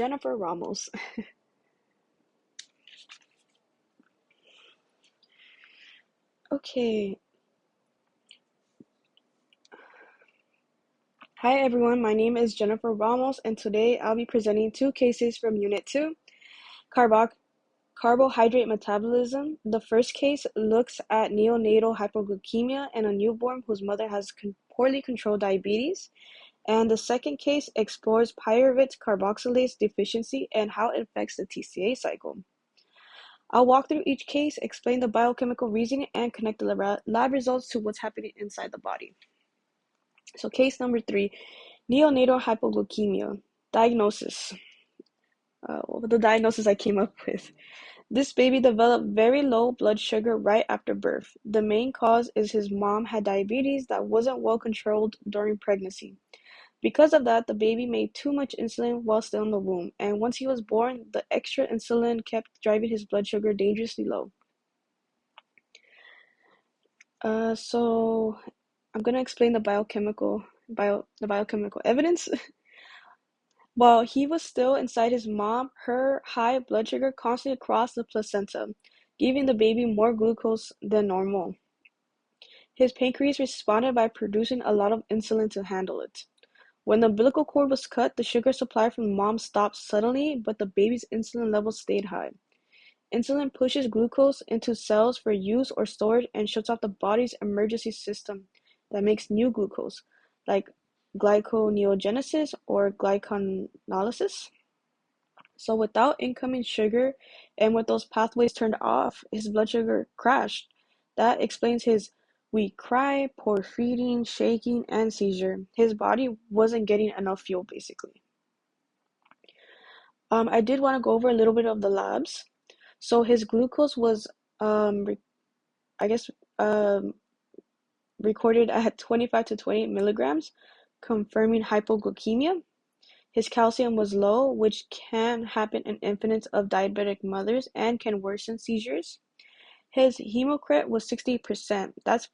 Jennifer Ramos. Okay. Hi everyone, my name is Jennifer Ramos, and today I'll be presenting two cases from Unit 2, carbohydrate metabolism. The first case looks at neonatal hypoglycemia in a newborn whose mother has poorly controlled diabetes. And the second case explores pyruvate carboxylase deficiency and how it affects the TCA cycle. I'll walk through each case, explain the biochemical reasoning, and connect the lab results to what's happening inside the body. So case number 3, neonatal hypoglycemia. Diagnosis. The diagnosis I came up with. This baby developed very low blood sugar right after birth. The main cause is his mom had diabetes that wasn't well controlled during pregnancy. Because of that, the baby made too much insulin while still in the womb, and once he was born, the extra insulin kept driving his blood sugar dangerously low. So I'm gonna explain the biochemical evidence. While he was still inside his mom, her high blood sugar constantly crossed the placenta, giving the baby more glucose than normal. His pancreas responded by producing a lot of insulin to handle it. When the umbilical cord was cut, the sugar supply from mom stopped suddenly, but the baby's insulin levels stayed high. Insulin pushes glucose into cells for use or storage and shuts off the body's emergency system that makes new glucose, like glyconeogenesis or glycolysis. So without incoming sugar and with those pathways turned off, his blood sugar crashed. That explains his weak cry, poor feeding, shaking, and seizure. His body wasn't getting enough fuel, basically. I did want to go over a little bit of the labs. So his glucose was, I guess, um, recorded at 25 to 28 milligrams, confirming hypoglycemia. His calcium was low, which can happen in infants of diabetic mothers and can worsen seizures. His hematocrit was 60%. That's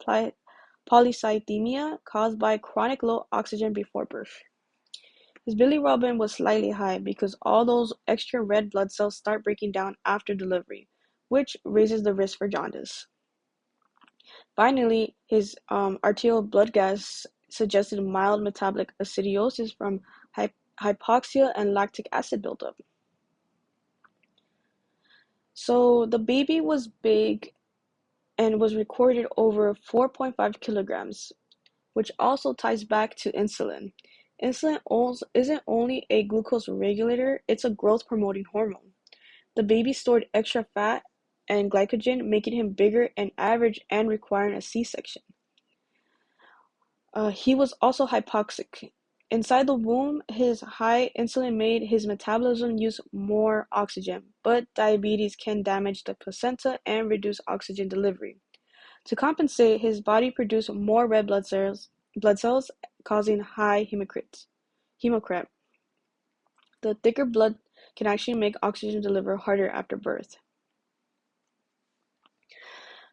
polycythemia caused by chronic low oxygen before birth. His bilirubin was slightly high because all those extra red blood cells start breaking down after delivery, which raises the risk for jaundice. Finally, his arterial blood gas suggested mild metabolic acidosis from hypoxia and lactic acid buildup. So the baby was big and was recorded over 4.5 kilograms, which also ties back to insulin. Insulin isn't only a glucose regulator, it's a growth promoting hormone. The baby stored extra fat and glycogen, making him bigger and average and requiring a C-section. He was also hypoxic. Inside the womb, his high insulin made his metabolism use more oxygen, but diabetes can damage the placenta and reduce oxygen delivery. To compensate, his body produced more red blood cells causing high hemocrit. The thicker blood can actually make oxygen deliver harder after birth.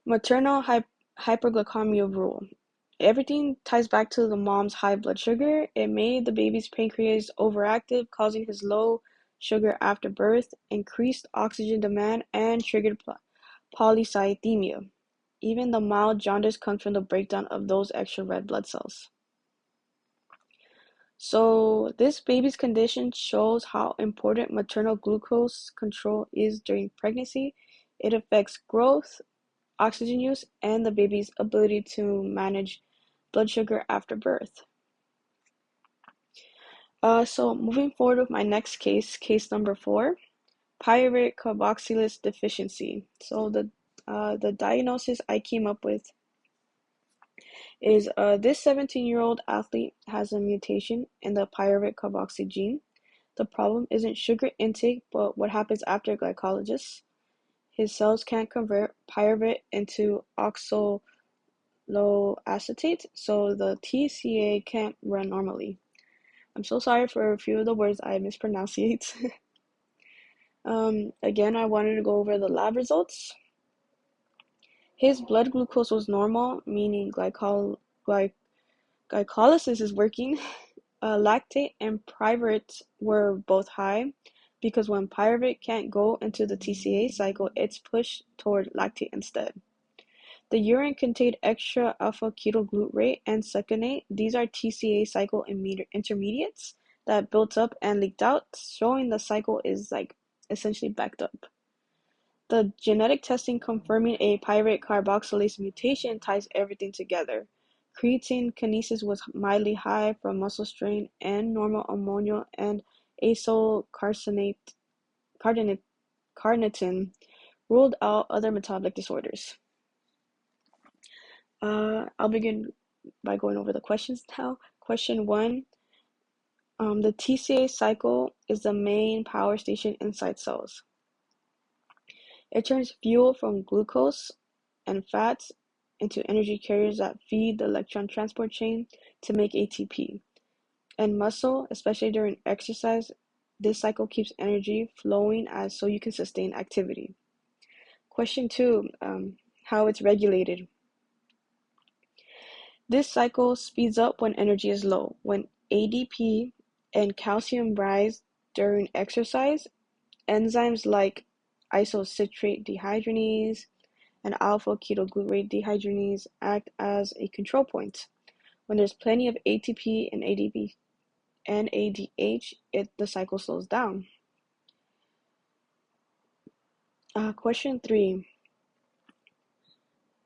Maternal hyperglycemia rule. Everything ties back to the mom's high blood sugar. It made the baby's pancreas overactive, causing his low sugar after birth, increased oxygen demand, and triggered polycythemia. Even the mild jaundice comes from the breakdown of those extra red blood cells. So this baby's condition shows how important maternal glucose control is during pregnancy. It affects growth, oxygen use, and the baby's ability to manage blood sugar after birth. So moving forward with my next case number 4, pyruvate carboxylase deficiency. So the diagnosis I came up with is this 17-year-old athlete has a mutation in the pyruvate carboxy gene. The problem isn't sugar intake, but what happens after glycolysis. His cells can't convert pyruvate into oxaloacetate, so the TCA can't run normally. I'm so sorry for a few of the words I mispronunciate. Again, I wanted to go over the lab results. His blood glucose was normal, meaning glycolysis is working. Lactate and pyruvate were both high. because when pyruvate can't go into the TCA cycle, it's pushed toward lactate instead. The urine contained extra alpha-ketoglutarate and succinate. These are TCA cycle intermediates that built up and leaked out, showing the cycle is essentially backed up. The genetic testing confirming a pyruvate carboxylase mutation ties everything together. Creatine kinase was mildly high from muscle strain, and normal ammonia and acylcarnitine ruled out other metabolic disorders. I'll begin by going over the questions now. Question 1. The TCA cycle is the main power station inside cells. It turns fuel from glucose and fats into energy carriers that feed the electron transport chain to make ATP. In muscle, especially during exercise, this cycle keeps energy flowing so you can sustain activity. Question 2, how it's regulated. This cycle speeds up when energy is low. When ADP and calcium rise during exercise, enzymes like isocitrate dehydrogenase and alpha-ketoglutarate dehydrogenase act as a control point. When there's plenty of ATP and ADP and ADH, the cycle slows down. Question 3.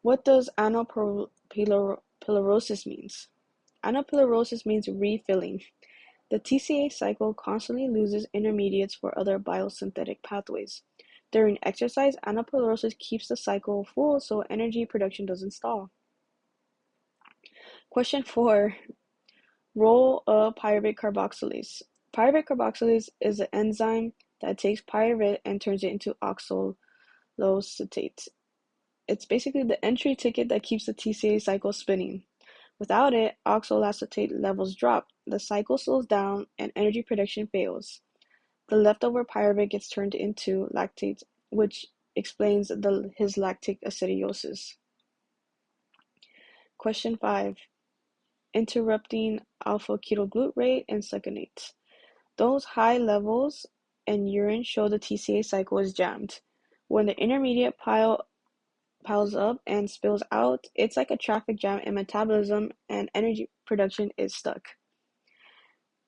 What does anapylarosis means? Anapylarosis means refilling. The TCA cycle constantly loses intermediates for other biosynthetic pathways. During exercise, anapylarosis keeps the cycle full so energy production doesn't stall. Question 4. Role of pyruvate carboxylase. Pyruvate carboxylase is an enzyme that takes pyruvate and turns it into oxaloacetate. It's basically the entry ticket that keeps the TCA cycle spinning. Without it, oxaloacetate levels drop, the cycle slows down, and energy production fails. The leftover pyruvate gets turned into lactate, which explains his lactic acidosis. Question 5. Interrupting alpha-ketoglutarate and succinate. Those high levels in urine show the TCA cycle is jammed. When the intermediate piles up and spills out, it's like a traffic jam in metabolism and energy production is stuck.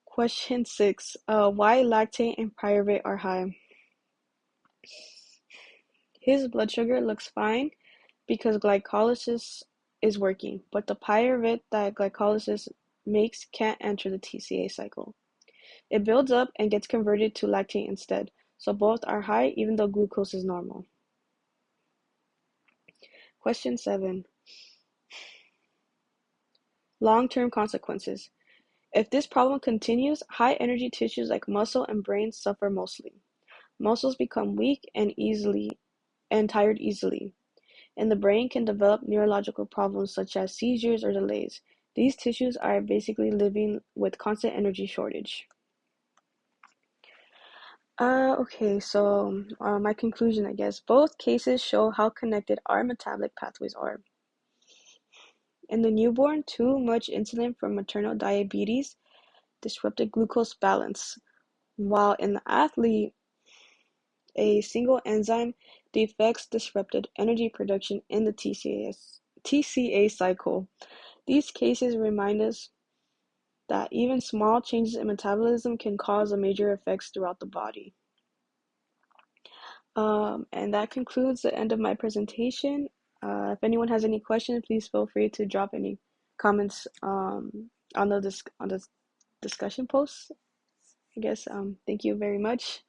Question 6. Why lactate and pyruvate are high? His blood sugar looks fine because glycolysis is working, but the pyruvate that glycolysis makes can't enter the TCA cycle. It builds up and gets converted to lactate instead, so both are high even though glucose is normal. Question 7. Long-term consequences. If this problem continues, high-energy tissues like muscle and brain suffer mostly. Muscles become weak and tired easily, and the brain can develop neurological problems such as seizures or delays. These tissues are basically living with constant energy shortage. Okay, so my conclusion, I guess. Both cases show how connected our metabolic pathways are. In the newborn, too much insulin from maternal diabetes disrupted glucose balance, while in the athlete, a single enzyme defects disrupted energy production in the TCA cycle. These cases remind us that even small changes in metabolism can cause major effects throughout the body. And that concludes the end of my presentation. If anyone has any questions, please feel free to drop any comments on the discussion post. I guess thank you very much.